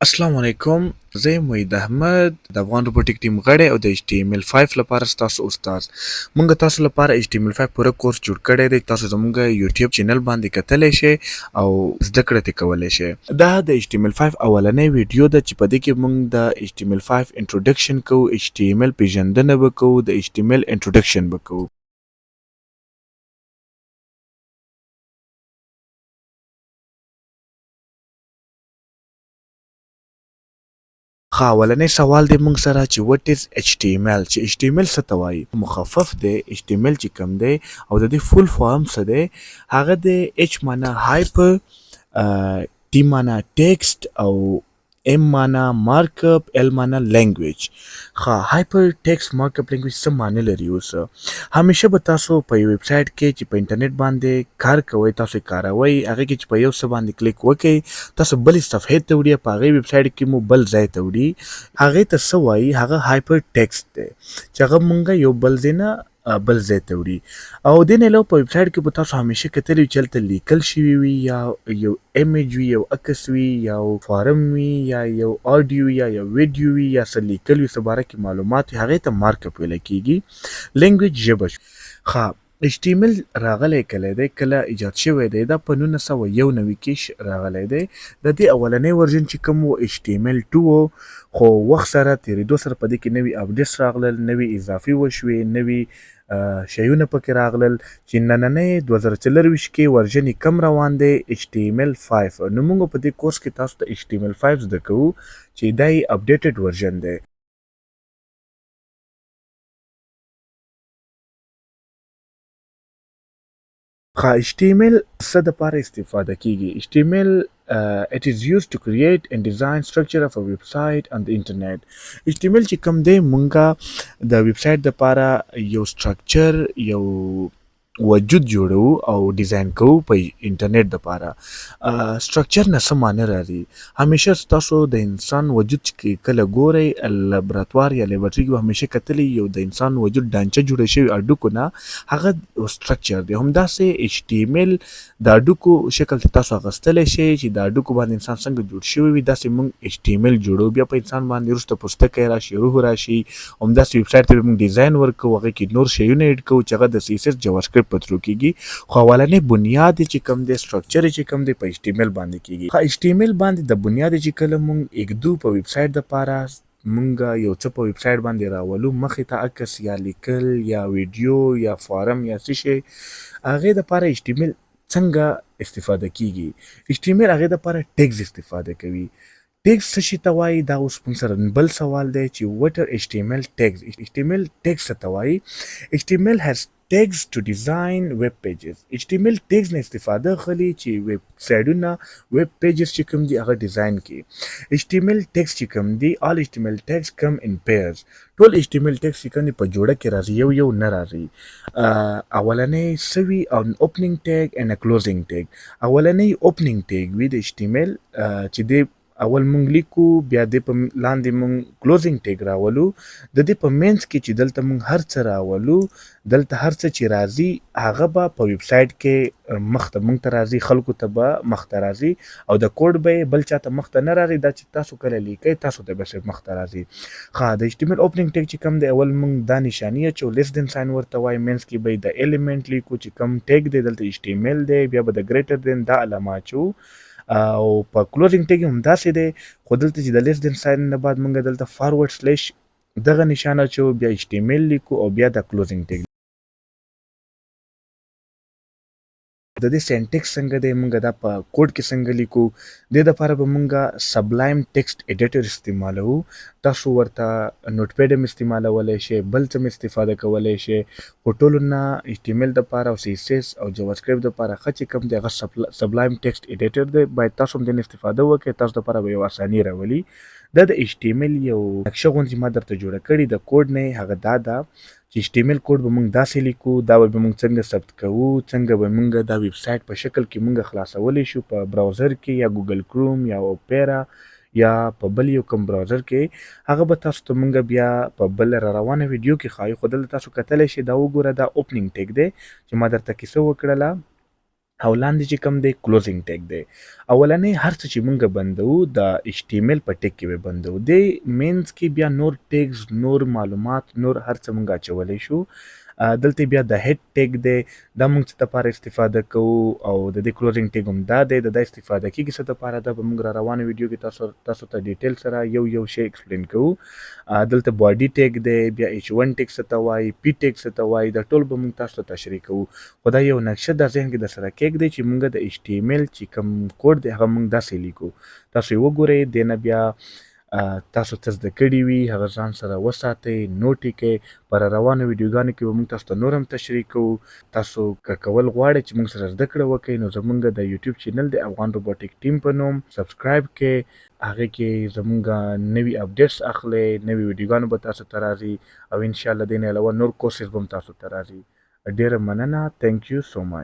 السلام علیکم. زه یم وحید احمد د افغان روبوټیک ټیم غړی او د HTML5 لپاره ستاسو استاد. مونږ تاسو لپاره HTML5 پوره کورس جوړ کړی دی. تاسو زمونږ یوټیوب چینل باندې کتلی شئ او زده کړه ترې کولی شئ. دا د HTML5 اولنی ویډیو ده چې په دې کې مونږ د HTML5 انټروډکشن کوو، HTML پیژندنه به کوو، د HTML انټروډکشن به کوو. ښه، اولنی سوال دی مونږ سره چې what is HTML، چې HTML څه ته وایي. مخفف دی HTML چې کوم دی او د دې فول فارم څه دی. هغه د H معنا هایپر، T معنا ټیکسټ او M معنا مارک اپ، L معنا لینګویج. ښه، هایپر ټیکسټ مارک اپ لینګویج څه معنی لري؟ اوس همیشه به تاسو په یو ویب سایټ کې چې په انټرنیټ باندې کار کوئ، تاسو یې کاروئ، هغه کې چې په یو څه باندې کلیک وکړئ تاسو بلې صفحې ته وړي، په هغې ویب سایټ کې مو بل ځای ته وړي. هغې ته څه وایي؟ هغه هایپر ټیکسټ دی چې هغه مونږ یو بل ځای نه بل ځای ته وړي. او دې نه علاوه په ویب سایټ کې به تاسو همیشه کتلي وي چې هلته لیکل شوي وي، یا یو ایمیج وي، یو عکس وي، یو فارم وي، یا یو آډیو وي، یا یو ویډیو وي، یا څه لیکل وي، څه باره کې معلومات وي، هغې ته مارک اپ ویلی کېږي. لینګویج ژبه. ښه، HTML راغلی کله دی، کله ایجاد شوی دی؟ دا په 1991 کې راغلی دی. د دې اولنی ورژن چې کوم و HTML2 و، خو وخت سره تېرېدو سره په دې کې نوي اپډیټس راغلل، نوي اضافي وشوې، نوي شیونه پکې راغلل چې نننی 2024 کې ورژن یې کم روان دی HTML5. نو موږ په دې کورس کې تاسو ته HTML5 زده کوو چې دا یې اپډیټډ ورژن دی. ښه، HTML څه دپاره استفاده کیږي؟ HTML it is used to create and design structure of a website on the internet. HTML چې کوم دی مونږه د ویب سایټ دپاره یو سټرکچر، یو وجود جوړو او ډیزاین کوو په انټرنیټ دپاره. سټرکچر نه څه معنی راځي؟ همیشه تاسو د انسان وجود چې کله ګورئ، لابراتوار یا لیبارټري کې به همیشه کتلی یو د انسان وجود ډانچه جوړه شوې هډوکو نه، هغه سټرکچر دی. همداسې HTML د هډوکو شکل ته تاسو اخیستلی شئ چې د هډوکو باندې انسان څنګه جوړ شوی وي، داسې موږ HTML جوړو. بیا په انسان باندې وروسته پوستکی راشي، روح راشي، همداسې ویب سایټ ته به موږ ډیزاین ورکوو، هغې کې نور شیونه ایډ کوو چې هغه د CSS جاواسکرپټ په ترو کېږي. خو اولنی بنیاد یې چې کوم دی، سټرکچر یې چې کوم دی، په HTML باندې کېږي. ښه، HTML باندې د بنیاد چې کله موږ اږدو په ویب سایټ دپاره، مونږ یو څه په ویب سایټ باندې راولو، مخې ته عکس یا لیکل یا ویډیو یا فارم یا څه شی، هغې دپاره HTML څنګه استفاده کیږي؟ HTML هغې دپاره ټیګز استفاده کوي. ټیګز څه شي ته وایي؟ دا اوس موږ سره بل سوال دی چې what are HTML tags. HTML tags څه ته وایي؟ HTML has tags to design web pages. HTML tags نه استفاده اخلي چې ویب سایټونه، ویب پیجز چې کوم دي هغه ډیزاین کړي. HTML tags چې کوم دي، all HTML tags come in pairs. ټول HTML tags چې کوم دي په جوړه کې راځي، یو یو نه راځي. اولنی څه وي؟ an opening tag and a closing tag. اولنی opening tag وي د HTML چې دی اول مونږ لیکو، بیا دې په لاندې مونږ کلوزینګ ټیګ راولو. د دې په منځ کې چې دلته مونږ هر څه راولو، دلته هر څه چې راځي هغه به په ویب سایټ کې مخ ته مونږ ته راځي، خلکو ته به مخ ته راځي، او د کوډ به یې بل چا ته مخ ته نه راځي. دا چې تاسو کله لیکئ تاسو ته به صرف مخ ته راځي. ښه، د HTML اوپننګ ټیګ چې کوم دی، اول مونږ دا نشاني اچو، لیس دین ساین ورته وایي، منځ کې به یې د ایلیمنټ لیکو چې کوم ټیګ دی دلته HTML دی، بیا به د ګریټر دین دا علامه اچو. او په کلوزینګ ټیګ هم داسې دی، خو دلته چې د لیس دین ساین نه بعد مونږ دلته فارورډ سلیش دغه نشان اچو، بیا HTML لیکو او بیا د کلوزینګ ټیګ. د دې سینټیکس څنګه دی، مونږ دا په کوډ کې څنګه لیکو؟ دې دپاره به مونږ سبلایم ټیکسټ ایډیټر استعمالوو. تاسو ورته نوټ پیډ هم استعمالولی شئ، بل څه هم استفاده کولی شئ، خو ټولو نه HTML دپاره او CSS او جاواسکرپټ دپاره ښه چې کوم دی هغه سبلایم ټیکسټ ایډیټر دی. باید تاسو هم دې نه استفاده وکړئ، تاسو دپاره به یو اساني راولي. دا د HTML یو نقشه غوندې ما درته جوړه کړې د کوډ نه، هغه دا ده چې HTML کوډ به مونږ داسې لیکو، دا به مونږ څنګه ثبت کوو، څنګه به مونږ دا ویب سایټ په شکل کې مونږ خلاصولی شو په براوزر کې، یا ګوګل کروم یا اوپیرا یا په بل یو کوم براوزر کې، هغه به تاسو ته مونږ بیا په بل را روانه ویډیو کې ښایو. خو دلته تاسو کتلی شئ، دا وګوره، دا اوپننګ ټیګ دی چې ما درته کیسه وکړله. او لاندې چې کوم دی کلوزینګ ټیګ دی. اولنی هر څه چې مونږ بندو د HTML په ټیګ کې به بندو. د مینز کې بیا نور ټیګز، نور معلومات، نور هر څه مونږ اچولی شو. دلته بیا د هډ ټیګ دی، دا مونږ څه دپاره استفاده کوو، او د دې کلوزینګ ټیګ هم دا دی، د دا استفاده کیږي څه دپاره، دا به مونږ را روانه ویډیو کې تاسو ته ډیټیل سره یو یو شی ایکسپلین کوو. دلته باډي ټیګ دی، بیا H1 ټیګ څه ته وایي، پی ټیګ څه ته وایي، دا ټول به مونږ تاسو ته تشریح کوو. خو دا یو نقشه در ذهن کې درسره کېږدئ چې مونږ د HTML چې کوم کوډ دی هغه مونږ داسې لیکو. تاسو یې وګورئ، دې نه بیا تاسو څه زده کړي وي هغه ځان سره وساتئ، نوټ یې کړئ. په را روانو ویډیوګانو کې به مونږ تاسو ته نور هم تشریح کوو. تاسو که کول غواړئ چې مونږ سره زده کړه وکړئ، نو زمونږ د یوټیوب چینل د افغان روبوټیک ټیم په نوم سبسکرایب کړئ. هغې کې زمونږ نوي اپډیټس اخلئ، نوي ویډیوګانو به تاسو ته راځي، او انشاءالله دې نه علاوه نور کورسز به هم تاسو ته راځي. ډېره مننه. تھینک یو سو مچ.